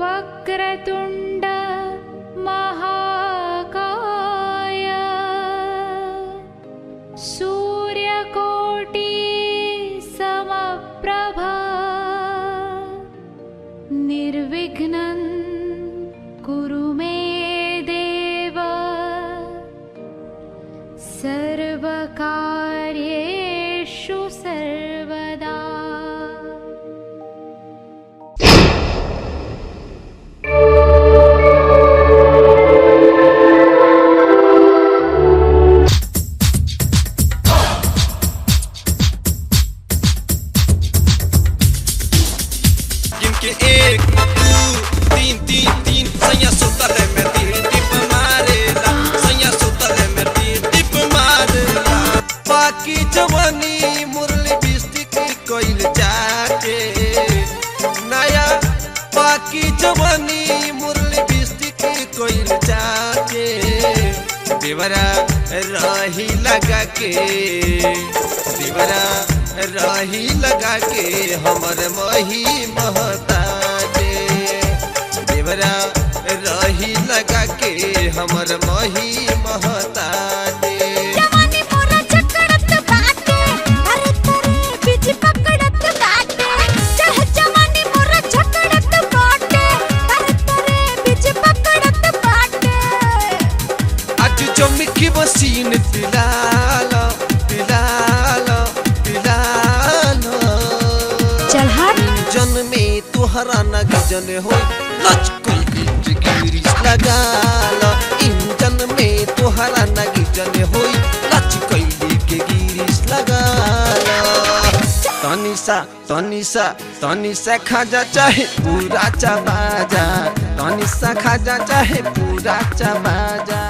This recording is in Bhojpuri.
वक्रतुण्ड महाकाय सूर्यकोटि समप्रभा निर्विघ्नं कुरु मे देव सर्वकार्येषु सर्वदा। एक दो तीन तीन तीन सैया सुतले में तीन टिप मारेला सैया सुतले में तीन टिप मारेला बाकी जवानी मुरली बिस्टिक कोइल चाटे नया बाकी जवानी मुरली बिस्टिक कोइल चाटे देवरा राही लगा के देवरा राही लगा के हमर मही महताजे देवरा राही लगा के हमर मही महताजे जवानी मोरा चकरत बाटे अरे तोरे बीच पकड़त बाटे चाह जवानी मोरा चकरत बाटे अरे तोरे बीच पकड़त बाटे आज चमकी मशीन पिलाला पिलाला चल हट जन में तुहरा नग जन हो लचकल गिरिस लगाला इंजन में तुहरा नग जन हो लचकल गिरिस लगाला तनिसा तनिसा तनिसा खाजा चाहे पूरा चबाजा तनिसा खाजा चाहे पूरा चबाजा।